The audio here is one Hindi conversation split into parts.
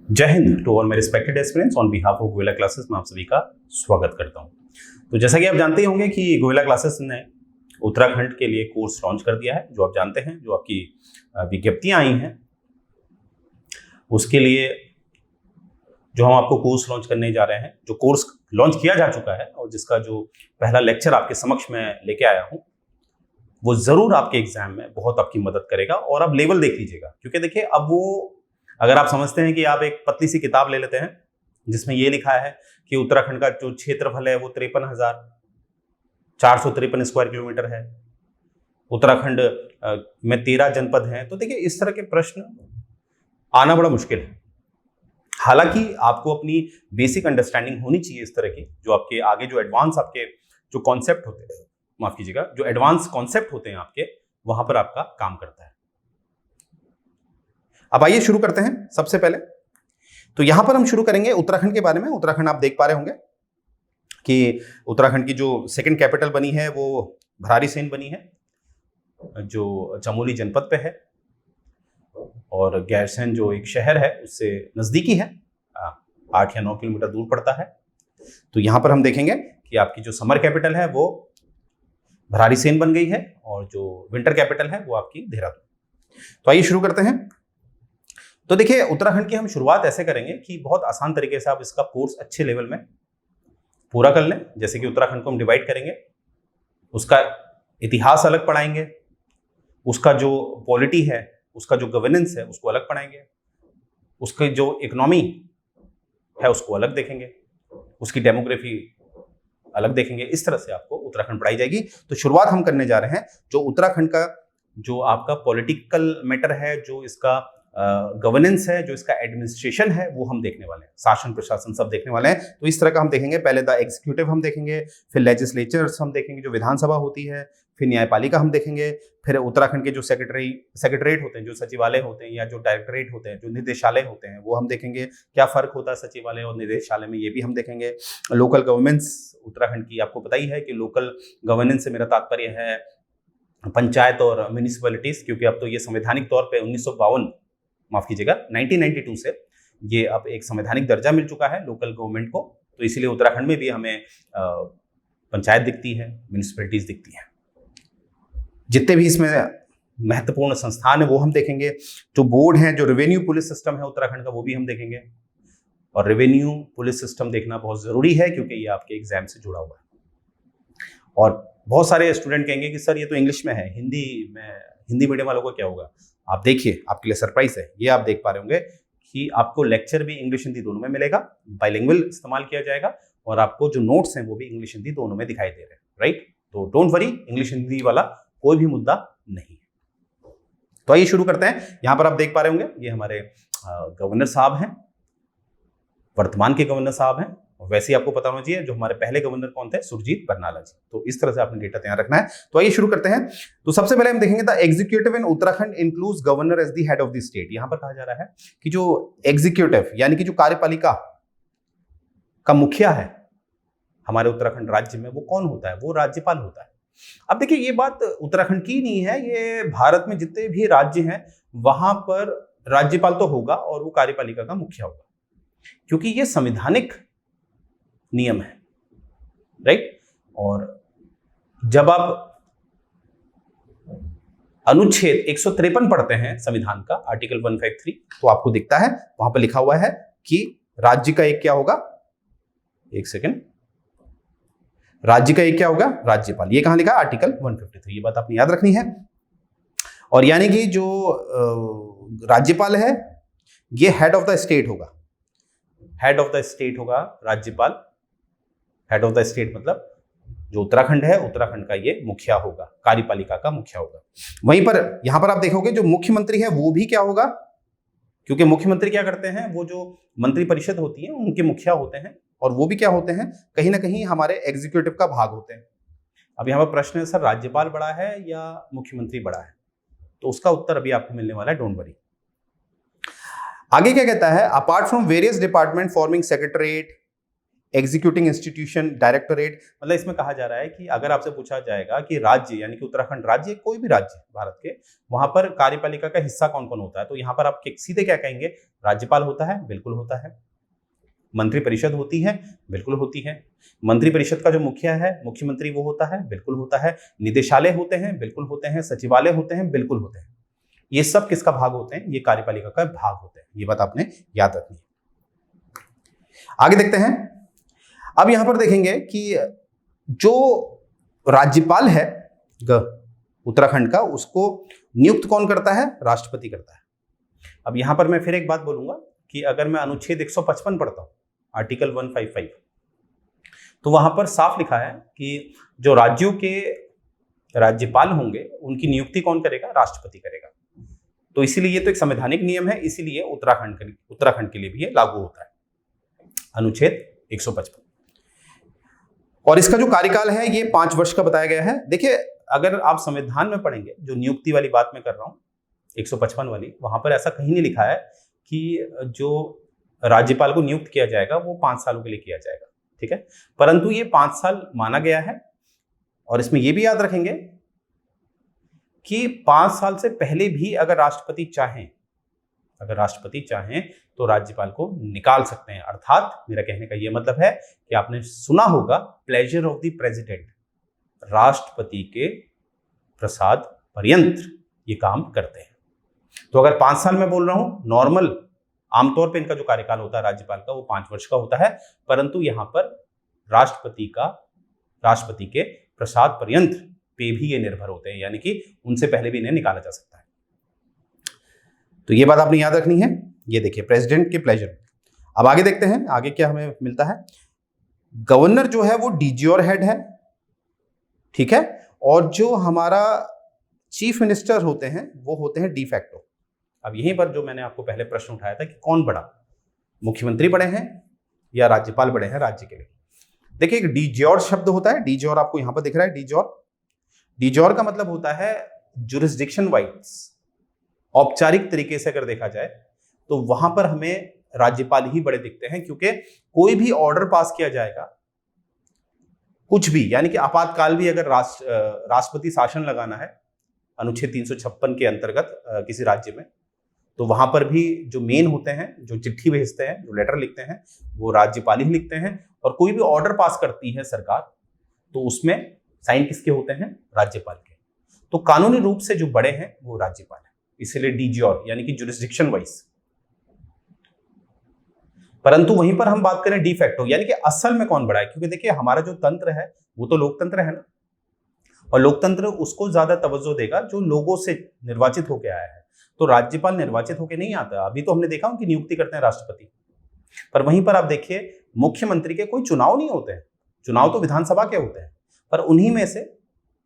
जय हिंद to all my respected aspirants on behalf of Goyla classes में आप सभी का स्वागत करता हूं। तो जैसा कि आप जानते ही होंगे कि गोयला क्लासेस ने उत्तराखंड के लिए कोर्स लॉन्च कर दिया है। जो आप जानते हैं, जो आपकी विज्ञप्तियां आई हैं उसके लिए जो हम आपको कोर्स लॉन्च करने जा रहे हैं, जो कोर्स लॉन्च किया जा चुका है और जिसका जो पहला लेक्चर आपके समक्ष में लेके आया हूं, वो जरूर आपके एग्जाम में बहुत आपकी मदद करेगा। और आप लेवल देख लीजिएगा, क्योंकि देखिए अब वो अगर आप समझते हैं कि आप एक पतली सी किताब ले लेते हैं जिसमें ये लिखा है कि उत्तराखंड का जो क्षेत्रफल है वो 53,453 स्क्वायर किलोमीटर है, उत्तराखंड में 13 जनपद हैं, तो देखिए इस तरह के प्रश्न आना बड़ा मुश्किल है। हालांकि आपको अपनी बेसिक अंडरस्टैंडिंग होनी चाहिए इस तरह की, जो आपके आगे जो एडवांस आपके जो कॉन्सेप्ट होते हैं, माफ कीजिएगा, जो एडवांस कॉन्सेप्ट होते हैं आपके, वहां पर आपका काम करता है। अब आइए शुरू करते हैं। सबसे पहले तो यहां पर हम शुरू करेंगे उत्तराखंड के बारे में। उत्तराखंड आप देख पा रहे होंगे कि उत्तराखंड की जो सेकंड कैपिटल बनी है वो भरारीसेन बनी है, जो चमोली जनपद पे है, और गैरसैंण जो एक शहर है उससे नजदीकी है, 8 या 9 किलोमीटर दूर पड़ता है। तो यहां पर हम देखेंगे कि आपकी जो समर कैपिटल है वो भरारीसेन बन गई है और जो विंटर कैपिटल है वो आपकी देहरादून। तो आइए शुरू करते हैं। तो देखिए उत्तराखंड की हम शुरुआत ऐसे करेंगे कि बहुत आसान तरीके से आप इसका कोर्स अच्छे लेवल में पूरा कर लें। जैसे कि उत्तराखंड को हम डिवाइड करेंगे, उसका इतिहास अलग पढ़ाएंगे, उसका जो पॉलिटी है, उसका जो गवर्नेंस है उसको अलग पढ़ाएंगे, उसकी जो इकोनॉमी है उसको अलग देखेंगे, उसकी डेमोग्राफी अलग देखेंगे। इस तरह से आपको उत्तराखंड पढ़ाई जाएगी। तो शुरुआत हम करने जा रहे हैं जो उत्तराखंड का जो आपका पॉलिटिकल मैटर है, जो इसका गवर्नेंस है, जो इसका एडमिनिस्ट्रेशन है, वो हम देखने वाले हैं। शासन प्रशासन सब देखने वाले हैं। तो इस तरह का हम देखेंगे। पहले द एग्जीक्यूटिव हम देखेंगे, फिर लेजिस्लेचर्स हम देखेंगे, जो विधानसभा होती है, फिर न्यायपालिका हम देखेंगे, फिर उत्तराखंड के जो सेक्रेटरीट होते हैं, जो सचिवालय होते हैं या जो डायरेक्टरेट होते हैं, जो निदेशालय होते हैं, वो हम देखेंगे। क्या फर्क होता है सचिवालय और निदेशालय में, ये भी हम देखेंगे। लोकल गवर्नेंस उत्तराखंड की आपको पता ही है कि लोकल गवर्नेंस से मेरा तात्पर्य है पंचायत और म्यूनिसिपैलिटीज, क्योंकि अब तो ये संवैधानिक तौर पर 1952 माफ कीजिएगा 1992 से ये अब एक संवैधानिक दर्जा मिल चुका है लोकल गवर्नमेंट को। तो इसीलिए उत्तराखंड में भी हमें पंचायत दिखती है, म्यूनिसिपैलिटीज दिखती हैं। जितने भी इसमें महत्वपूर्ण संस्थान है वो हम देखेंगे। जो बोर्ड है, जो रेवेन्यू पुलिस सिस्टम है उत्तराखंड का, वो भी हम देखेंगे। और रेवेन्यू पुलिस सिस्टम देखना बहुत जरूरी है क्योंकि ये आपके एग्जाम से जुड़ा हुआ है। और बहुत सारे स्टूडेंट कहेंगे कि सर ये तो इंग्लिश में है, हिंदी मीडियम वालों को क्या होगा। आप देखिए, आपके लिए सरप्राइज है। ये आप देख पा रहे होंगे कि आपको लेक्चर भी इंग्लिश हिंदी दोनों में मिलेगा, बाइलिंगुअल इस्तेमाल किया जाएगा, और आपको जो नोट्स हैं वो भी इंग्लिश हिंदी दोनों में दिखाई दे रहे हैं, राइट। तो डोंट वरी, इंग्लिश हिंदी वाला कोई भी मुद्दा नहीं है। तो आइए शुरू करते हैं। यहां पर आप देख पा रहे होंगे ये हमारे गवर्नर साहब हैं, वर्तमान के गवर्नर साहब हैं। वैसे ही आपको पता होना चाहिए जो हमारे पहले गवर्नर कौन थे, सुरजीत बरनाला जी। तो इस तरह से आपने डेटा तैयार रखना है। तो आइए शुरू करते हैं। तो सबसे पहले हम देखेंगे the executive in Uttarakhand includes governor as the head of the state. यहां पर कहा जा रहा है कि जो एग्जीक्यूटिव यानी कि जो कार्यपालिका का मुखिया है हमारे उत्तराखंड राज्य में, वो कौन होता है, वो राज्यपाल होता है। अब देखिए ये बात उत्तराखंड की नहीं है, ये भारत में जितने भी राज्य हैं वहां पर राज्यपाल तो होगा और वो कार्यपालिका का मुखिया होगा, क्योंकि ये संवैधानिक नियम है, राइट। और जब आप अनुच्छेद 153 पढ़ते हैं संविधान का, आर्टिकल 153, तो आपको दिखता है वहां पर लिखा हुआ है कि राज्य का एक क्या होगा, एक सेकेंड, राज्य का एक क्या होगा, राज्यपाल। ये कहां लिखा है, आर्टिकल 153। ये बात आपने याद रखनी है। और यानी कि जो राज्यपाल है ये हेड ऑफ द स्टेट होगा, हेड ऑफ द स्टेट होगा राज्यपाल। हेड ऑफ द स्टेट मतलब जो उत्तराखंड है, उत्तराखंड का ये मुखिया होगा, कार्यपालिका का मुखिया होगा। वहीं पर यहां पर आप देखोगे जो मुख्यमंत्री है वो भी क्या होगा, क्योंकि मुख्यमंत्री क्या करते हैं, वो जो मंत्री परिषद होती है उनके मुखिया होते हैं, और वो भी क्या होते हैं, कहीं ना कहीं हमारे एग्जीक्यूटिव का भाग होते हैं। अब यहां पर प्रश्न है सर राज्यपाल बड़ा है या मुख्यमंत्री बड़ा है, तो उसका उत्तर अभी आपको मिलने वाला है, डोंट वरी। आगे क्या कहता है, apart from various department forming secretariat executing institution, directorate, मतलब इसमें कहा जा रहा है कि अगर आपसे पूछा जाएगा कि राज्य यानी कि उत्तराखंड राज्य, कोई भी राज्य भारत के, वहां पर कार्यपालिका का हिस्सा कौन कौन होता है, तो यहां पर आप सीधे क्या कहेंगे, राज्यपाल होता है, बिल्कुल होता है। मंत्रिपरिषद होती है, बिल्कुल होती है। मंत्रिपरिषद का जो मुखिया है, मुख्यमंत्री, वो होता है, बिल्कुल होता है। निदेशालय होते हैं, बिल्कुल होते हैं। सचिवालय होते हैं, बिल्कुल होते हैं। ये सब किसका भाग होते हैं, ये कार्यपालिका का भाग होते हैं। ये बात आपने याद रखनी है। आगे देखते हैं। अब यहां पर देखेंगे कि जो राज्यपाल है उत्तराखंड का, उसको नियुक्त कौन करता है, राष्ट्रपति करता है। अब यहां पर मैं फिर एक बात बोलूंगा कि अगर मैं अनुच्छेद 155 पढ़ता हूं, आर्टिकल 155, तो वहां पर साफ लिखा है कि जो राज्यों के राज्यपाल होंगे उनकी नियुक्ति कौन करेगा, राष्ट्रपति करेगा। तो इसीलिए ये तो एक संवैधानिक नियम है, इसीलिए उत्तराखंड के लिए भी ये लागू होता है, अनुच्छेद 155। और इसका जो कार्यकाल है ये 5 वर्ष का बताया गया है। देखिए, अगर आप संविधान में पढ़ेंगे, जो नियुक्ति वाली बात मैं कर रहा हूं 155 वाली, वहां पर ऐसा कहीं नहीं लिखा है कि जो राज्यपाल को नियुक्त किया जाएगा वो 5 सालों के लिए किया जाएगा, ठीक है। परंतु ये 5 साल माना गया है। और इसमें ये भी याद रखेंगे कि 5 साल से पहले भी अगर राष्ट्रपति चाहें तो राज्यपाल को निकाल सकते हैं। अर्थात मेरा कहने का यह मतलब है कि आपने सुना होगा प्लेजर ऑफ द प्रेसिडेंट, राष्ट्रपति के प्रसाद पर्यंत ये काम करते हैं। तो अगर 5 साल में बोल रहा हूं, नॉर्मल आमतौर पे इनका जो कार्यकाल होता है राज्यपाल का, वो 5 वर्ष का होता है। परंतु यहां पर राष्ट्रपति के प्रसाद पर्यंत पे भी ये निर्भर होते हैं, यानी कि उनसे पहले भी इन्हें निकाला जा सकता है। तो ये बात आपने याद रखनी है। ये देखिए, प्रेसिडेंट के प्लेजर। अब आगे देखते हैं, आगे क्या हमें मिलता है। गवर्नर जो है वो डीजीओर हेड है, ठीक है। और जो हमारा चीफ मिनिस्टर होते हैं वो होते हैं डी फैक्टो। अब यहीं पर जो मैंने आपको पहले प्रश्न उठाया था कि कौन बड़ा, मुख्यमंत्री बड़े हैं या राज्यपाल बड़े हैं राज्य के लिए। देखिए, एक डीजीओर शब्द होता है, डीजीओर आपको यहां पर दिख रहा है। डीजीओर का मतलब होता है जुरिस्डिक्शन वाइज, औपचारिक तरीके से अगर देखा जाए तो वहां पर हमें राज्यपाल ही बड़े दिखते हैं, क्योंकि कोई भी ऑर्डर पास किया जाएगा, कुछ भी, यानी कि आपातकाल भी अगर राष्ट्रपति शासन लगाना है अनुच्छेद 356 के अंतर्गत किसी राज्य में, तो वहां पर भी जो मेन होते हैं, जो चिट्ठी भेजते हैं, जो लेटर लिखते हैं, वो राज्यपाल ही लिखते हैं। और कोई भी ऑर्डर पास करती है सरकार, तो उसमें साइन किसके होते हैं, राज्यपाल के। तो कानूनी रूप से जो बड़े हैं वो राज्यपाल है, इसलिए डीजीओर यानी कि जुरिस्डिक्शन वाइज। परंतु वहीं पर हम बात करें डी फैक्टो, यानी कि असल में कौन बड़ा है, क्योंकि देखिए हमारा जो तंत्र है वो तो लोकतंत्र है ना, और लोकतंत्र उसको ज्यादा तवज्जो देगा जो लोगों से निर्वाचित होकर आया है। तो राज्यपाल निर्वाचित होकर नहीं आता, अभी तो हमने देखा उनकी नियुक्ति करते हैं राष्ट्रपति। पर वहीं पर आप देखिए, मुख्यमंत्री के कोई चुनाव नहीं होते हैं, चुनाव तो विधानसभा के होते हैं, पर उन्हीं में से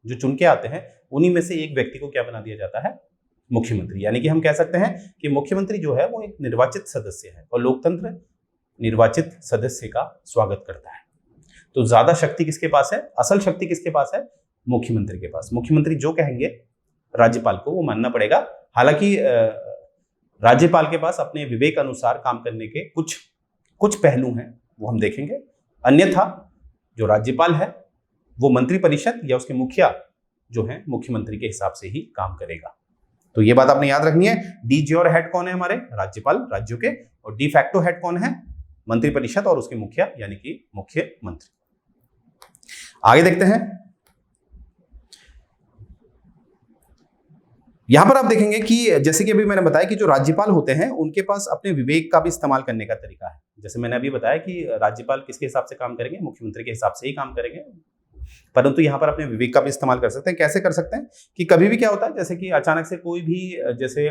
जो चुन के आते हैं, उन्हीं में से एक व्यक्ति को क्या बना दिया जाता है, मुख्यमंत्री। यानी कि हम कह सकते हैं कि मुख्यमंत्री जो है वो एक निर्वाचित सदस्य है, और लोकतंत्र निर्वाचित सदस्य का स्वागत करता है। तो ज्यादा शक्ति किसके पास है, असल शक्ति किसके पास है, मुख्यमंत्री के पास। मुख्यमंत्री जो कहेंगे राज्यपाल को वो मानना पड़ेगा। हालांकि राज्यपाल के पास अपने विवेक अनुसार काम करने के कुछ पहलू हैं, वो हम देखेंगे। अन्यथा जो राज्यपाल है वो मंत्रिपरिषद या उसके मुखिया जो है मुख्यमंत्री के हिसाब से ही काम करेगा। तो ये बात आपने याद रखनी है। डीजीओर हेड कौन है, हमारे राज्यपाल राज्यों के, और डी फैक्टो हेड कौन है, मंत्रिपरिषद और उसके मुखिया यानी कि मुख्यमंत्री। आगे देखते हैं। यहां पर आप देखेंगे कि जैसे कि अभी मैंने बताया कि जो राज्यपाल होते हैं उनके पास अपने विवेक का भी इस्तेमाल करने का तरीका है। जैसे मैंने अभी बताया कि राज्यपाल किसके हिसाब से काम करेंगे, मुख्यमंत्री के हिसाब से ही काम करेंगे। परंतु यहाँ पर अपने विवेक का भी इस्तेमाल कर सकते हैं। कैसे कर सकते हैं कि कभी भी क्या होता है, जैसे कि अचानक से कोई भी, जैसे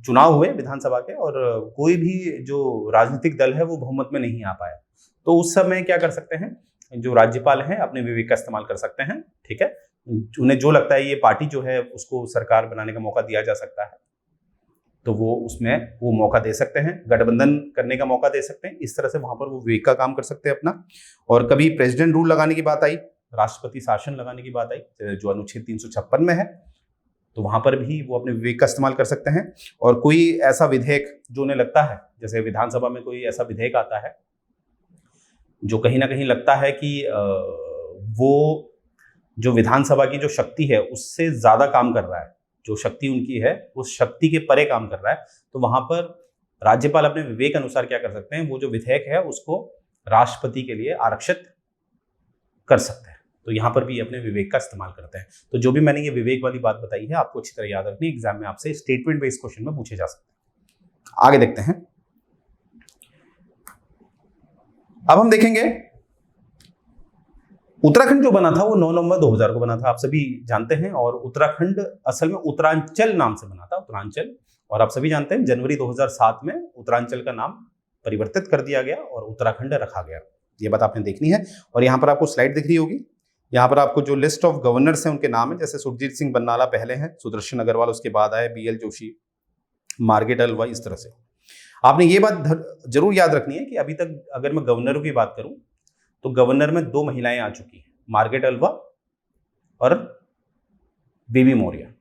चुनाव हुए विधानसभा के और कोई भी जो राजनीतिक दल है वो बहुमत में नहीं आ पाया, तो उस समय क्या कर सकते हैं, जो राज्यपाल हैं अपने विवेक का इस्तेमाल कर सकते हैं। ठीक है, उन्हें जो लगता है ये पार्टी जो है उसको सरकार बनाने का मौका दिया जा सकता है, तो वो उसमें वो मौका दे सकते हैं, गठबंधन करने का मौका दे सकते हैं। इस तरह से वहां पर वो विवेक का काम कर सकते हैं अपना। और कभी प्रेसिडेंट रूल लगाने की बात आई, राष्ट्रपति शासन लगाने की बात आई जो अनुच्छेद 356 में है, तो वहां पर भी वो अपने विवेक का इस्तेमाल कर सकते हैं। और कोई ऐसा विधेयक जो उन्हें लगता है, जैसे विधानसभा में कोई ऐसा विधेयक आता है जो कहीं ना कहीं लगता है कि वो जो विधानसभा की जो शक्ति है उससे ज़्यादा काम कर रहा है, जो शक्ति उनकी है उस शक्ति के परे काम कर रहा है, तो वहाँ पर राज्यपाल अपने विवेक अनुसार क्या कर सकते हैं, वो जो विधेयक है उसको राष्ट्रपति के लिए आरक्षित कर सकते हैं। तो यहाँ पर भी अपने विवेक का इस्तेमाल करते हैं। तो जो भी मैंने ये विवेक वाली बात बताई है आपको अच्छी तरह याद रखनी, एग्जाम में आपसे स्टेटमेंट बेस्ड क्वेश्चन में पूछे जा सकते हैं। आगे देखते हैं। अब हम देखेंगे उत्तराखंड जो बना था वो 9 नवंबर 2000 को बना था, आप सभी जानते हैं। और उत्तराखंड असल में उत्तरांचल नाम से बना था, उत्तरांचल। और आप सभी जानते हैं जनवरी 2007 में उत्तरांचल का नाम परिवर्तित कर दिया गया और उत्तराखंड रखा गया। ये बात आपने देखनी है। और यहाँ पर आपको स्लाइड दिख रही होगी, यहाँ पर आपको जो लिस्ट ऑफ गवर्नर्स हैं उनके नाम है, जैसे सुरजीत सिंह बन्नाला पहले हैं, सुदर्शन अग्रवाल उसके बाद आए, BL जोशी, मार्गेट अल्वा, इस तरह से। आपने ये बात जरूर याद रखनी है कि अभी तक अगर मैं गवर्नरों की बात करूं तो गवर्नर में 2 महिलाएं आ चुकी हैं, मार्गेट अल्वा और बेबी मौर्य,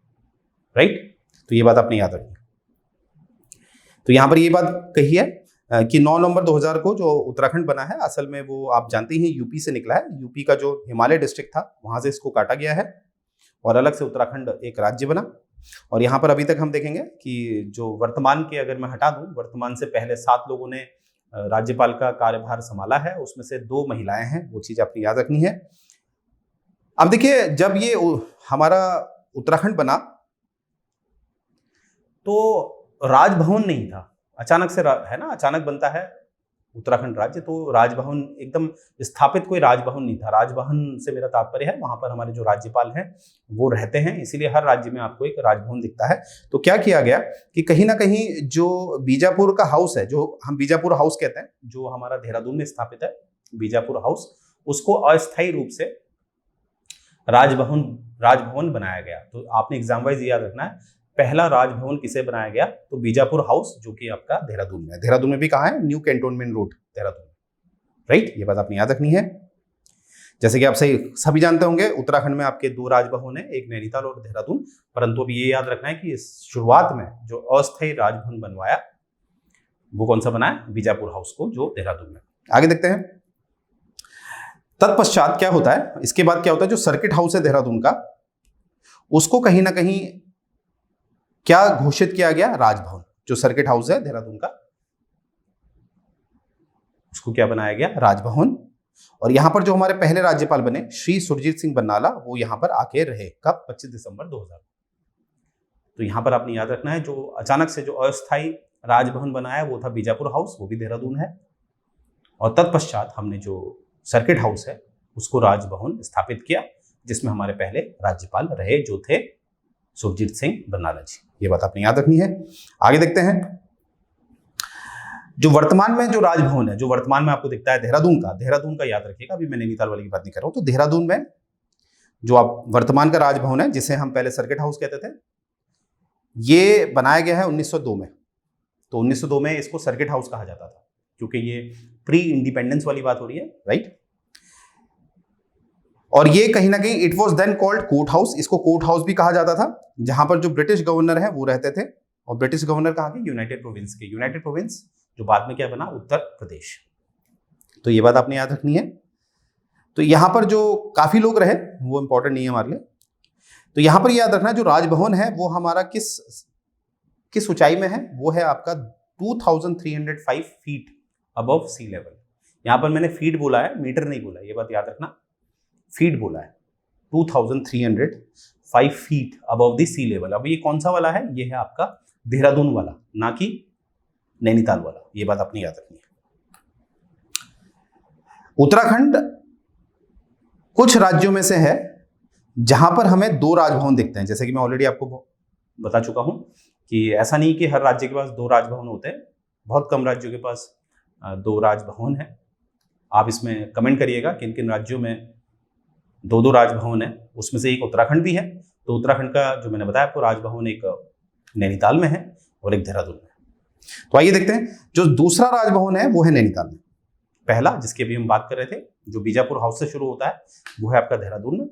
राइट। तो ये बात आपने याद रखनी है। तो यहां पर ये बात कही है कि 9 नवंबर 2000 को जो उत्तराखंड बना है, असल में वो आप जानते ही यूपी से निकला है। यूपी का जो हिमालय डिस्ट्रिक्ट था वहां से इसको काटा गया है और अलग से उत्तराखंड एक राज्य बना। और यहाँ पर अभी तक हम देखेंगे कि जो वर्तमान के, अगर मैं हटा दूं, वर्तमान से पहले 7 लोगों ने राज्यपाल का कार्यभार संभाला है, उसमें से 2 महिलाएं हैं, वो चीज आपने याद रखनी है। अब देखिए, जब ये हमारा उत्तराखंड बना तो राजभवन नहीं था, अचानक से है ना, अचानक बनता है उत्तराखंड राज्य, तो राजभवन एकदम स्थापित कोई राजभवन नहीं था। राजभवन से मेरा तात्पर्य है वहां पर हमारे जो राज्यपाल हैं वो रहते हैं, इसीलिए हर राज्य में आपको एक राजभवन दिखता है। तो क्या किया गया कि कहीं ना कहीं जो बीजापुर का हाउस है, जो हम बीजापुर हाउस कहते हैं, जो हमारा देहरादून में स्थापित है बीजापुर हाउस, उसको अस्थायी रूप से राजभवन बनाया गया। तो आपने एग्जाम वाइज याद रखना है, पहला राजभवन किसे बनाया गया, तो बीजापुर हाउस, जो कि आपका देहरादून में है। देहरादून में भी कहाँ है, new cantonment road Dehradun, right. ये बात आपने याद रखनी है। जैसे कि आप सभी जानते होंगे उत्तराखंड में आपके 2 राजभवन है, एक नैनीताल और देहरादून। परंतु अभी ये याद रखना है कि शुरुआत में जो अस्थायी राजभवन बनवाया वो कौन सा बनाया, बीजापुर हाउस को, जो देहरादून में। आगे देखते हैं तत्पश्चात क्या होता है, इसके बाद क्या होता है, जो सर्किट हाउस है देहरादून का, उसको कहीं ना कहीं क्या घोषित किया गया, राजभवन। जो सर्किट हाउस है देहरादून का उसको क्या बनाया गया, राजभवन। और यहां पर जो हमारे पहले राज्यपाल बने श्री सुरजीत सिंह बन्नाला, वो यहां पर आके रहे, कब, 25 दिसंबर 2000। तो यहां पर आपने याद रखना है, जो अचानक से जो अस्थायी राजभवन बनाया वो था बीजापुर हाउस, वो भी देहरादून है। और तत्पश्चात हमने जो सर्किट हाउस है उसको राजभवन स्थापित किया, जिसमें हमारे पहले राज्यपाल रहे जो थे सुरजीत सिंह बन्नाला जी। ये बात आपने याद रखनी है। आगे देखते हैं, जो वर्तमान में जो राजभवन है, जो वर्तमान में आपको दिखता है देहरादून का याद रखिएगा, अभी मैं नैनीताल वाली की बात नहीं कर रहा हूं। तो देहरादून में जो आप वर्तमान का राजभवन है, जिसे हम पहले सर्किट हाउस कहते थे, ये बनाया गया है 1902 में। तो 1902 में इसको सर्किट हाउस कहा जाता था, क्योंकि ये प्री इंडिपेंडेंस वाली बात हो रही है, राइट। और ये कहीं ना कहीं it was then called court house, इसको कोर्ट हाउस भी कहा जाता था, जहां पर जो ब्रिटिश गवर्नर है वो रहते थे। और ब्रिटिश गवर्नर कहाँ के, यूनाइटेड प्रोविंस के। यूनाइटेड प्रोविंस जो बाद में क्या बना, उत्तर प्रदेश। तो ये बात आपने याद रखनी है। तो यहां पर जो काफी लोग रहे वो इंपॉर्टेंट नहीं है हमारे लिए। तो यहां पर याद रखना, जो राजभवन है वो हमारा किस ऊंचाई में है, वो है आपका 2305 फीट अबव सी लेवल। यहां पर मैंने फीट बोला है, मीटर नहीं बोला, ये बात याद रखना, फीट बोला है। 2305 feet above the sea level. अब ये कौन सा वाला है, ये है आपका देहरादून वाला, ना कि नैनीताल वाला। ये बात आपने याद रखनी है। उत्तराखंड कुछ राज्यों में से है जहां पर हमें 2 राजभवन दिखते हैं। जैसे कि मैं ऑलरेडी आपको बता चुका हूं कि ऐसा नहीं कि हर राज्य के पास 2 राजभवन होते हैं, बहुत कम राज्यों के पास 2 राजभवन है। आप इसमें कमेंट करिएगा किन किन राज्यों में 2 राजभवन है। उसमें से एक उत्तराखंड भी है। तो उत्तराखंड का जो मैंने बताया आपको राजभवन एक नैनीताल में है और एक देहरादून में। तो आइए देखते हैं, जो दूसरा राजभवन है वो है नैनीताल में। पहला जिसकी अभी हम बात कर रहे थे, जो बीजापुर हाउस से शुरू होता है, वो है आपका देहरादून में,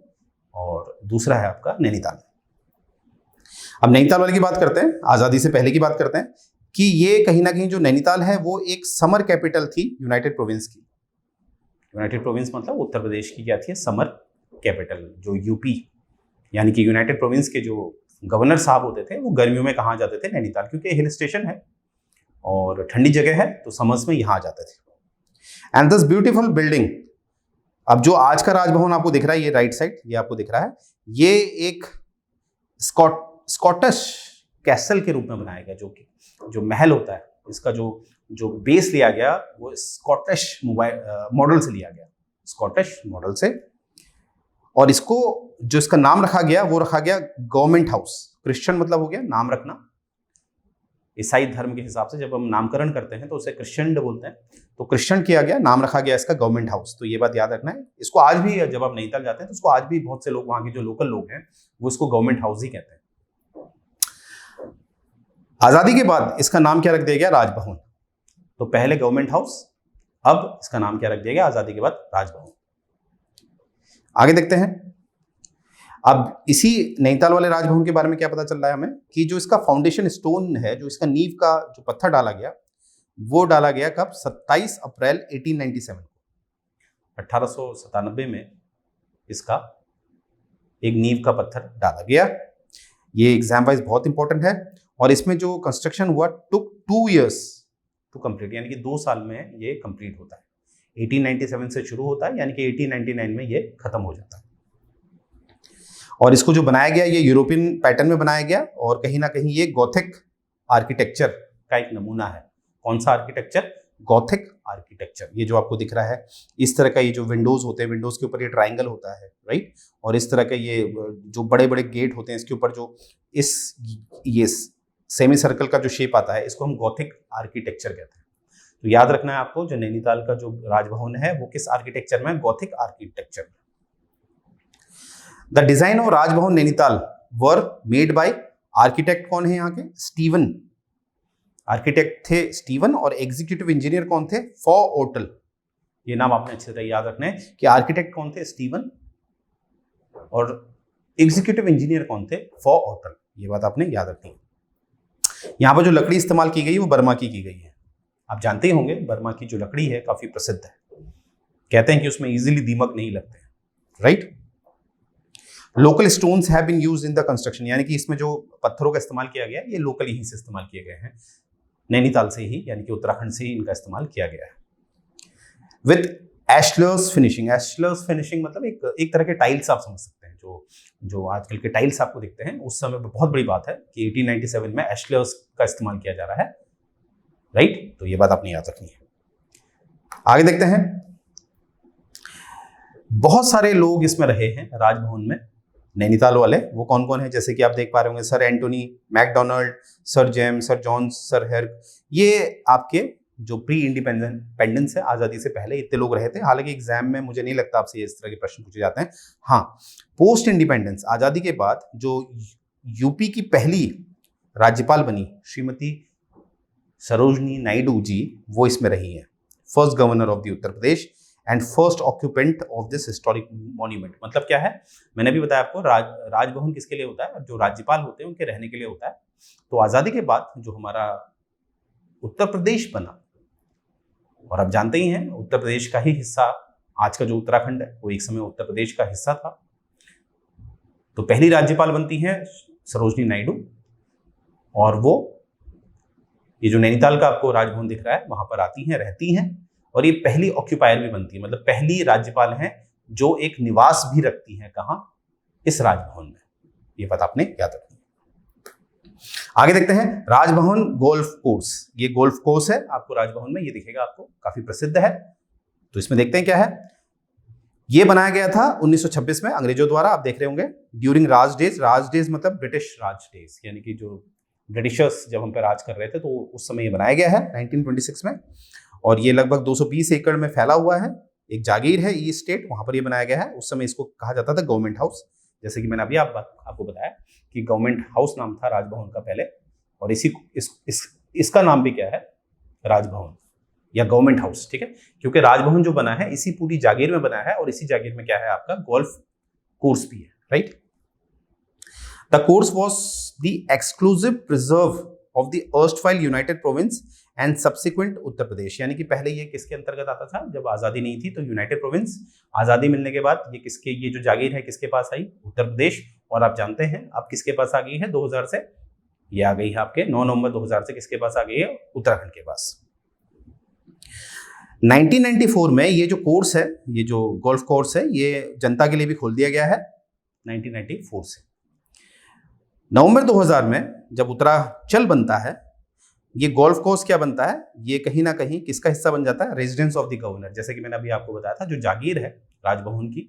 और दूसरा है आपका नैनीताल में। अब नैनीताल वाले की बात करते हैं, आज़ादी से पहले की बात करते हैं कि ये कहीं ना कहीं जो नैनीताल है वो एक समर कैपिटल थी यूनाइटेड प्रोविंस की। यूनाइटेड प्रोविंस मतलब उत्तर प्रदेश की क्या थी, समर कैपिटल। जो यूपी यानी कि यूनाइटेड प्रोविंस के जो गवर्नर साहब होते थे वो गर्मियों में कहाँ जाते थे, नैनीताल, क्योंकि हिल स्टेशन है और ठंडी जगह है, तो समर्स में यहाँ जाते थे। एंड दिस ब्यूटीफुल बिल्डिंग, अब जो आज का राजभवन आपको दिख रहा है, ये राइट साइड, ये आपको दिख रहा है, ये एक स्कॉटिश कैसल के रूप में बनाया गया, जो कि जो महल होता है, इसका जो बेस लिया गया वो स्कॉटिश मॉडल से लिया गया, स्कॉटिश मॉडल से। और इसको जो इसका नाम रखा गया वो रखा गया गवर्नमेंट हाउस। क्रिश्चियन मतलब हो गया नाम रखना, ईसाई धर्म के हिसाब से जब हम नामकरण करते हैं तो उसे क्रिश्चियन बोलते हैं, तो क्रिश्चियन किया गया, नाम रखा गया इसका गवर्नमेंट हाउस। तो ये बात याद रखना है। इसको आज भी जब आप नैनीताल जाते हैं तो उसको आज भी बहुत से लोग, वहां के जो लोकल लोग हैं, वो इसको गवर्नमेंट हाउस ही कहते हैं। आजादी के बाद इसका नाम क्या रख दिया गया, राजभवन। तो पहले गवर्नमेंट हाउस, अब इसका नाम क्या रख दिया गया आजादी के बाद, राजभवन। आगे देखते हैं। अब इसी नैनीताल वाले राजभवन के बारे में क्या पता चल रहा है हमें, कि जो इसका फाउंडेशन स्टोन है, जो इसका नींव का जो पत्थर डाला गया, वो डाला गया कब, 27 अप्रैल 1897 को, 1897 में इसका एक नींव का पत्थर डाला गया। ये एग्जाम वाइज बहुत इंपॉर्टेंट है। और इसमें जो कंस्ट्रक्शन हुआ टुक 2 years टू कंप्लीट, यानी कि 2 साल में ये कंप्लीट होता है। 1897 से शुरू होता है, यानी कि 1899 में ये खत्म हो जाता है। और इसको जो बनाया गया, ये यूरोपियन पैटर्न में बनाया गया, और कहीं ना कहीं ये गॉथिक आर्किटेक्चर का एक नमूना है। कौन सा आर्किटेक्चर, गॉथिक आर्किटेक्चर। ये जो आपको दिख रहा है, इस तरह का ये जो विंडोज होते हैं, विंडोज के ऊपर ये ट्राइंगल होता है, राइट। और इस तरह का ये जो बड़े बड़े गेट होते हैं, इसके ऊपर जो ये सेमी सर्कल का जो शेप आता है, इसको हम गॉथिक आर्किटेक्चर कहते हैं। तो याद रखना है आपको, जो नैनीताल का जो राजभवन है वो किस आर्किटेक्चर में, गॉथिक आर्किटेक्चर में। The design of Raj Bhavan Nainital were made by architect, कौन है यहाँ के, स्टीवन। आर्किटेक्ट थे स्टीवन, और एग्जीक्यूटिव इंजीनियर कौन थे, फॉ ओटल। ये नाम आपने अच्छे तरह याद रखना है कि आर्किटेक्ट कौन थे, स्टीवन, और एग्जीक्यूटिव इंजीनियर कौन थे, फॉ ओटल। ये बात आपने याद रखनी है। यहाँ पर जो लकड़ी इस्तेमाल की गई है वो बर्मा की गई है। आप जानते ही होंगे बर्मा की जो लकड़ी है काफी प्रसिद्ध है, कहते हैं कि उसमें इजीली दीमक नहीं लगते, right. Local stones have been used in the construction, यानी कि इसमें जो पत्थरों का इस्तेमाल किया गया है ये लोकल ही से इस्तेमाल किए गए हैं, नैनीताल से ही, यानी कि उत्तराखंड से ही इनका इस्तेमाल किया गया है। विद एशलर्स फिनिशिंग, एशलर्स फिनिशिंग मतलब एक तरह के टाइल्स आप समझ सकते हैं, जो आजकल के टाइल्स आपको दिखते हैं, उस समय बहुत बड़ी बात है कि 1897 में एशलर्स का इस्तेमाल किया जा रहा है, राइट। तो ये बात आपने याद रखनी है। आगे देखते हैं। बहुत सारे लोग इसमें रहे हैं राजभवन में, नैनीताल वाले। वो कौन कौन है, जैसे कि आप देख पा रहे होंगे, sir Antony McDonald, sir James, sir Johns, sir Herg. ये आपके जो प्री इंडिपेंडेंस है, आज़ादी से पहले इतने लोग रहे थे। हालांकि एग्जाम में मुझे नहीं लगता आपसे इस तरह के प्रश्न पूछे जाते हैं। हाँ, पोस्ट इंडिपेंडेंस, आज़ादी के बाद जो यूपी की पहली राज्यपाल बनी श्रीमती सरोजनी नायडू जी, वो इसमें रही है। First governor of the Uttar Pradesh and first occupant of this historic monument. मतलब क्या है, मैंने भी बताया आपको, राजभवन किसके लिए होता है, जो राज्यपाल होते हैं उनके रहने के लिए होता है। तो आज़ादी के बाद जो हमारा उत्तर प्रदेश बना, और आप जानते ही हैं उत्तर प्रदेश का ही हिस्सा, आज का जो उत्तराखंड है वो एक समय उत्तर प्रदेश का हिस्सा था। तो पहली राज्यपाल बनती हैं सरोजनी नायडू, और वो ये जो नैनीताल का आपको राजभवन दिख रहा है वहां पर आती हैं, रहती हैं, और ये पहली ऑक्यूपायर भी बनती है, मतलब पहली राज्यपाल हैं जो एक निवास भी रखती हैं, कहां, इस राजभवन में। ये बात आपने याद रखनी है। आगे देखते हैं। राजभवन गोल्फ कोर्स, ये गोल्फ कोर्स है आपको राजभवन में, ये दिखेगा आपको, काफी प्रसिद्ध है। तो इसमें देखते हैं क्या है। ये बनाया गया था 1926 में अंग्रेजों द्वारा, आप देख रहे होंगे, ड्यूरिंग राज डेज। राज डेज मतलब ब्रिटिश राज डेज, यानी कि जो ब्रिटिशर्स जब हम पे राज कर रहे थे, तो उस समय ये बनाया गया है 1926 में। और ये लगभग 220 एकड़ में फैला हुआ है, एक जागीर है ई स्टेट, वहां पर ये बनाया गया है। उस समय इसको कहा जाता था गवर्नमेंट हाउस, जैसे कि मैंने अभी आपको बताया कि गवर्नमेंट हाउस नाम था राजभवन का पहले, और इसका नाम भी क्या है, राजभवन या गवर्नमेंट हाउस, ठीक है। क्योंकि राजभवन जो बना है इसी पूरी जागीर में बना है, और इसी जागीर में क्या है, आपका गोल्फ कोर्स भी है, right. The course was the exclusive preserve of the erstwhile United Province and subsequent Uttar Pradesh, यानी कि पहले ये किसके अंतर्गत आता था, जब आज़ादी नहीं थी तो यूनाइटेड प्रोविंस, आज़ादी मिलने के बाद ये जो जागीर है किसके पास आई, उत्तर प्रदेश। और आप जानते हैं अब किसके पास आ गई है 2000 से, ये आ गई है आपके 9 नवंबर 2000 से किसके पास आ गई है, उत्तराखंड के पास। 1994 में ये जो कोर्स है, ये जो गोल्फ कोर्स है, ये जनता के लिए भी खोल दिया गया है 1994 से। नवंबर 2000 में जब उत्तराचल बनता है, ये गोल्फ कोर्स क्या बनता है, ये कहीं ना कहीं किसका हिस्सा बन जाता है, रेजिडेंस ऑफ द गवर्नर। जैसे कि मैंने अभी आपको बताया था, जो जागीर है राजभवन की,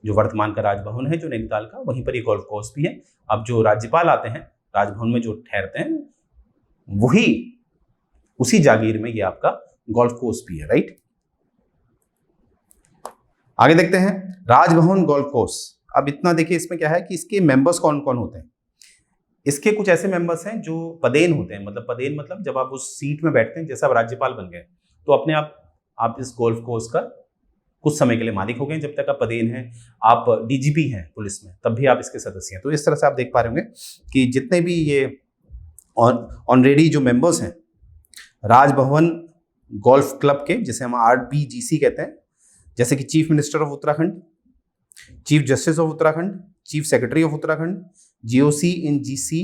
जो वर्तमान का राजभवन है जो नैनीताल का, वहीं पर ये गोल्फ कोर्स भी है। अब जो राज्यपाल आते हैं राजभवन में, जो ठहरते हैं, वही उसी जागीर में ये आपका गोल्फ कोर्स भी है, राइट। आगे देखते हैं राजभवन गोल्फ कोर्स। अब इतना देखिए, इसमें क्या है कि इसके मेंबर्स कौन कौन होते हैं। इसके कुछ ऐसे मेंबर्स हैं जो पदेन होते हैं, मतलब पदेन मतलब जब आप उस सीट में बैठते हैं, जैसे आप राज्यपाल बन गए तो अपने आप इस गोल्फ कोर्स का कुछ समय के लिए मालिक हो गए। जब तक आप पदेन हैं, आप डीजीपी हैं पुलिस में, तब भी आप इसके सदस्य हैं। तो इस तरह से आप देख पा रहे होंगे कि जितने भी ये ऑनरेडी जो मेंबर्स हैं राजभवन गोल्फ क्लब के, जिसे हम RBGC कहते हैं, जैसे कि chief minister of Uttarakhand, chief justice of Uttarakhand, chief secretary of Uttarakhand, GOC in GC,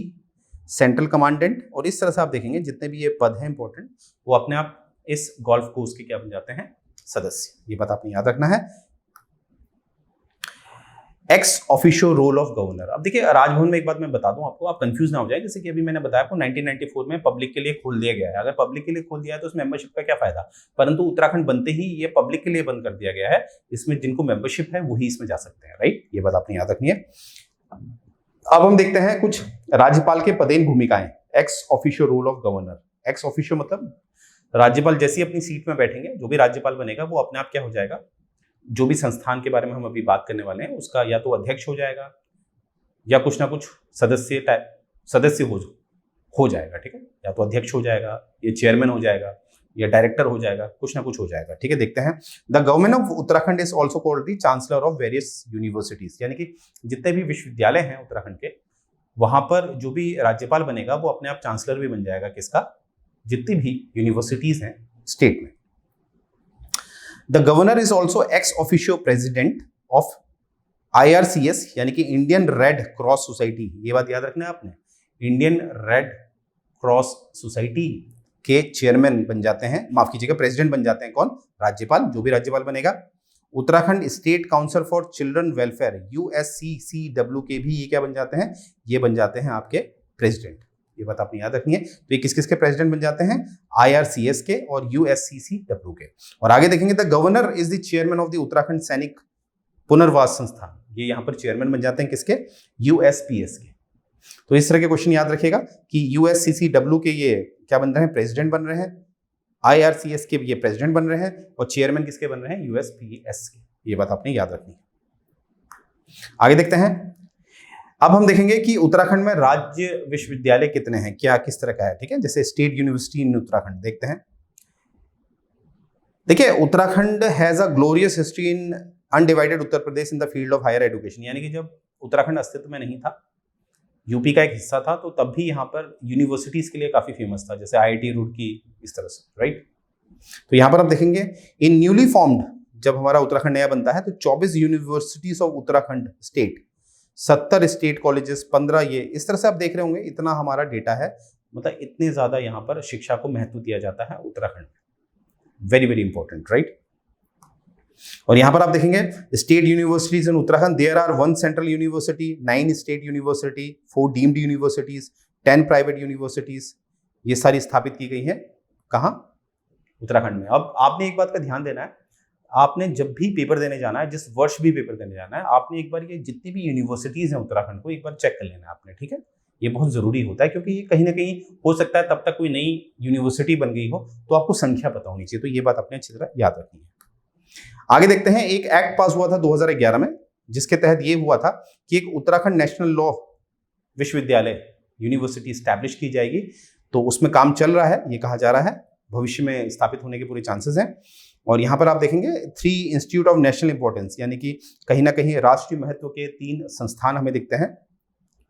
central commandant, और इस तरह से आप देखेंगे जितने भी ये पद हैं इंपॉर्टेंट, वो अपने आप इस गोल्फ कोर्स के क्या बन जाते हैं, सदस्य। ये बात आपने याद रखना है। Ex officio role of governor. अब देखिए राजभवन में एक बात मैं बता दूं आपको, आप कंफ्यूज ना हो जाए। जैसे कि अभी मैंने बताया आपको 1994 में पब्लिक के लिए खोल दिया गया है। अगर पब्लिक के लिए खोल दिया है तो उस मेंबरशिप का क्या फायदा, परंतु उत्तराखंड बनते ही ये पब्लिक के लिए बंद कर दिया गया है। इसमें जिनको मेंबरशिप है वही इसमें जा सकते हैं, राइट। ये बात आपने याद रखनी है। अब हम देखते हैं कुछ राज्यपाल के पदेन भूमिकाएं। Ex officio role of governor. Ex officio मतलब राज्यपाल जैसे ही अपनी सीट में बैठेंगे, जो भी राज्यपाल बनेगा वो अपने आप क्या हो जाएगा, जो भी संस्थान के बारे में हम अभी बात करने वाले हैं उसका या तो अध्यक्ष हो जाएगा या कुछ ना कुछ सदस्य हो जाएगा, ठीक है। या तो अध्यक्ष हो जाएगा, या चेयरमैन हो जाएगा, या डायरेक्टर हो जाएगा, कुछ ना कुछ हो जाएगा, ठीक है। देखते हैं। The government of Uttarakhand is also called the chancellor of various universities, यानी कि जितने भी विश्वविद्यालय हैं उत्तराखंड के, वहां पर जो भी राज्यपाल बनेगा वो अपने आप चांसलर भी बन जाएगा किसका, जितनी भी यूनिवर्सिटीज हैं स्टेट में। The governor is also ex officio president of IRCS, यानी कि इंडियन रेड क्रॉस सोसाइटी। ये बात याद रखना है आपने, इंडियन रेड क्रॉस सोसाइटी के चेयरमैन बन जाते हैं, माफ कीजिएगा प्रेसिडेंट बन जाते हैं कौन, राज्यपाल, जो भी राज्यपाल बनेगा। Uttarakhand state council for children welfare USCCW के भी ये क्या बन जाते हैं, ये बन जाते हैं आपके प्रेसिडेंट। ये बात आपने याद रखनी है। तो ये किस किस के प्रेसिडेंट बन जाते हैं, IRCS के और USCCW के। और आगे देखेंगे the governor is the chairman of the Uttarakhand सैनिक पुनर्वास संस्थान। ये यहाँ पर चेयरमैन बन जाते हैं किसके, USPS के। तो इस तरह के क्वेश्चन याद रखिएगा कि USCCW के ये क्या बन रहे हैं, प्रेसिडेंट बन रहे हैं, IRCS के ये प्रेसिडेंट बन रहे हैं, और चेयरमैन किसके बन रहे हैं, USPS के। ये बात आपने याद रखनी है। आगे देखते हैं। अब हम देखेंगे कि उत्तराखंड में राज्य विश्वविद्यालय कितने हैं, क्या किस तरह का है, ठीक है। जैसे स्टेट यूनिवर्सिटी इन उत्तराखंड देखते हैं। देखिए Uttarakhand has a glorious history in undivided Uttar Pradesh in the field of higher education, यानी कि जब उत्तराखंड अस्तित्व में नहीं था, यूपी का एक हिस्सा था, तो तब भी यहाँ पर यूनिवर्सिटीज के लिए काफी फेमस था, जैसे IIT रुड़की, इस तरह से, राइट। तो यहाँ पर आप देखेंगे इन न्यूली फॉर्म्ड, जब हमारा उत्तराखंड नया बनता है तो 24 universities of Uttarakhand state, 70 state colleges, 15 ये, इस तरह से आप देख रहे होंगे, इतना हमारा डेटा है, मतलब इतने ज्यादा यहाँ पर शिक्षा को महत्व दिया जाता है उत्तराखंड में। Very very important, right. और यहां पर आप देखेंगे state universities in Uttarakhand, there are 1 central university, 9 state university, 4 deemed universities, 10 private universities, ये सारी स्थापित की गई हैं कहां, उत्तराखंड में। अब आपने एक बात का ध्यान देना है, आपने जब भी पेपर देने जाना है, जिस वर्ष भी पेपर देने जाना है, आपने एक बार ये जितनी भी यूनिवर्सिटीज हैं उत्तराखंड को एक बार चेक कर लेना है आपने, ठीक है। ये बहुत जरूरी होता है क्योंकि ये कहीं ना कहीं हो सकता है तब तक कोई नई यूनिवर्सिटी बन गई हो, तो आपको संख्या पता होनी चाहिए। तो ये बात आपने अच्छी तरह याद रखनी है। आगे देखते हैं। एक एक्ट पास हुआ था 2011 में, जिसके तहत ये हुआ था कि एक उत्तराखंड नेशनल लॉ विश्वविद्यालय यूनिवर्सिटी स्टैब्लिश की जाएगी। तो उसमें काम चल रहा है, ये कहा जा रहा है, भविष्य में स्थापित होने के पूरे चांसेस हैं। और यहाँ पर आप देखेंगे 3 इंस्टीट्यूट ऑफ नेशनल इंपॉर्टेंस, यानी कि कहीं ना कहीं राष्ट्रीय महत्व के 3 संस्थान हमें दिखते हैं।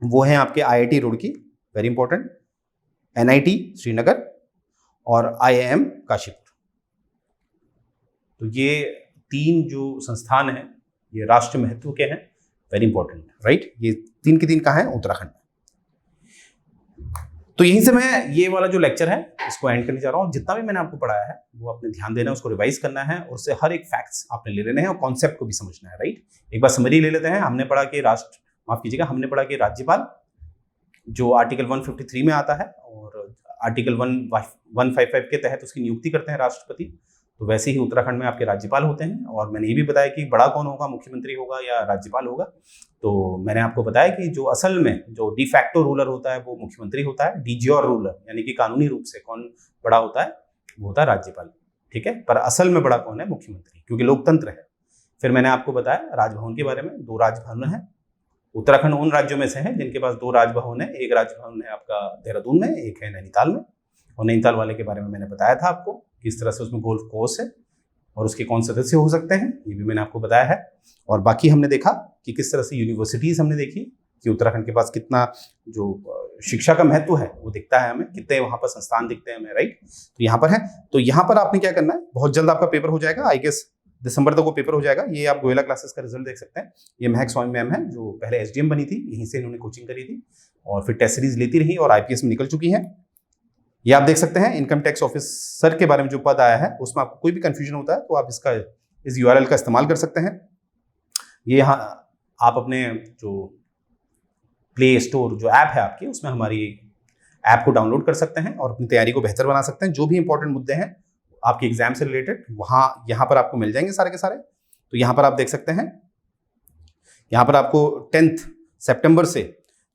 वो हैं आपके IIT Roorkee, very important, NIT Srinagar और IIM काशीपुर। तो ये 3 जो संस्थान हैं ये राष्ट्र महत्व के हैं, वेरी इंपॉर्टेंट, राइट। ये 3 के 3 कहाँ हैं? उत्तराखंड में। तो यहीं से मैं ये वाला जो लेक्चर है इसको एंड करने जा रहा हूँ। जितना भी मैंने आपको पढ़ाया है वो आपने ध्यान देना है, उसको रिवाइज करना है और उससे हर एक फैक्ट्स आपने ले लेने हैं और कॉन्सेप्ट को भी समझना है, राइट। एक बार समरी ले लेते हैं। हमने पढ़ा कि हमने पढ़ा कि राज्यपाल जो आर्टिकल 153 में आता है और आर्टिकल 155 के तहत उसकी नियुक्ति करते हैं राष्ट्रपति। तो वैसे ही उत्तराखंड में आपके राज्यपाल होते हैं। और मैंने ये भी बताया कि बड़ा कौन होगा, मुख्यमंत्री होगा या राज्यपाल होगा। तो मैंने आपको बताया कि जो असल में जो डिफैक्टो रूलर होता है वो मुख्यमंत्री होता है। डीज्योर रूलर यानी कि कानूनी रूप से कौन बड़ा होता है वो होता है राज्यपाल, ठीक है। पर असल में बड़ा कौन है? मुख्यमंत्री, क्योंकि लोकतंत्र है। फिर मैंने आपको बताया राजभवन के बारे में। 2 राजभवन है। उत्तराखंड उन राज्यों में से है जिनके पास 2 राजभवन है। एक राजभवन है आपका देहरादून में, एक है नैनीताल में। और नैनीताल वाले के बारे में मैंने बताया था आपको किस तरह से उसमें गोल्फ कोर्स है और उसके कौन सदस्य हो सकते हैं, ये भी मैंने आपको बताया है। और बाकी हमने देखा कि किस तरह से यूनिवर्सिटीज़ हमने देखी कि उत्तराखंड के पास कितना जो शिक्षा का महत्व है वो दिखता है हमें, कितने वहाँ पर संस्थान दिखते हैं हमें, राइट। तो यहाँ पर है। तो यहाँ पर आपने क्या करना है, बहुत जल्द आपका पेपर हो जाएगा, आई गेस दिसंबर तक वो पेपर हो जाएगा। ये आप गोयला क्लासेस का रिजल्ट देख सकते हैं। ये महक स्वामी मैम है जो पहले SDM बनी थी, यहीं से इन्होंने कोचिंग करी थी और फिर टेस्ट सीरीज लेती रही और IPS में निकल चुकी हैं। ये आप देख सकते हैं इनकम टैक्स ऑफिसर के बारे में जो पद आया है उसमें आपको कोई भी कंफ्यूजन होता है तो आप इस URL का इस्तेमाल कर सकते हैं। ये यहाँ आप अपने जो प्ले स्टोर जो ऐप है आपकी उसमें हमारी ऐप को डाउनलोड कर सकते हैं और अपनी तैयारी को बेहतर बना सकते हैं। जो भी इंपॉर्टेंट मुद्दे हैं आपके एग्जाम से रिलेटेड यहाँ पर आपको मिल जाएंगे सारे के सारे। तो यहाँ पर आप देख सकते हैं, यहाँ पर आपको 10 सितंबर से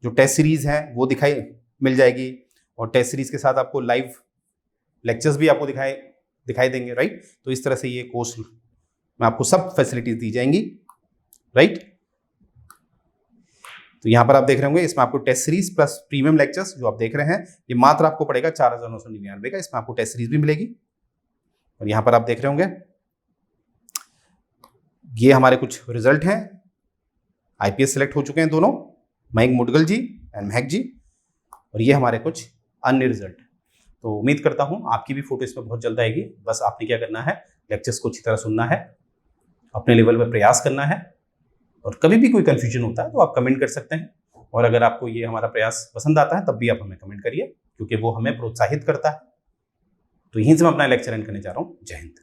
जो टेस्ट सीरीज है वो मिल जाएगी और टेस्ट सीरीज के साथ आपको लाइव लेक्चर्स भी आपको दिखाई देंगे, राइट। तो इस तरह से ये कोर्स में आपको सब फैसिलिटीज दी जाएंगी, राइट। तो यहाँ पर आप देख रहे होंगे इसमें आपको test series plus premium lectures जो आप देख रहे हैं ये मात्र आपको पड़ेगा 4,999 का। इसमें आपको टेस्ट सीरीज भी मिलेगी। और यहाँ पर आप देख रहे होंगे ये हमारे कुछ रिजल्ट हैं। IPS सिलेक्ट हो चुके हैं दोनों, मयंक मुदगल जी एंड महक जी। और ये हमारे कुछ अन्य रिजल्ट। तो उम्मीद करता हूँ आपकी भी फोटो इसमें बहुत जल्द आएगी। बस आपने क्या करना है, लेक्चर्स को अच्छी तरह सुनना है, अपने लेवल पर प्रयास करना है और कभी भी कोई कन्फ्यूजन होता है तो आप कमेंट कर सकते हैं। और अगर आपको ये हमारा प्रयास पसंद आता है तब भी आप हमें कमेंट करिए क्योंकि वो हमें प्रोत्साहित करता है। तो यहीं से मैं अपना लेक्चर एंड करने जा रहा हूँ। जय हिंद।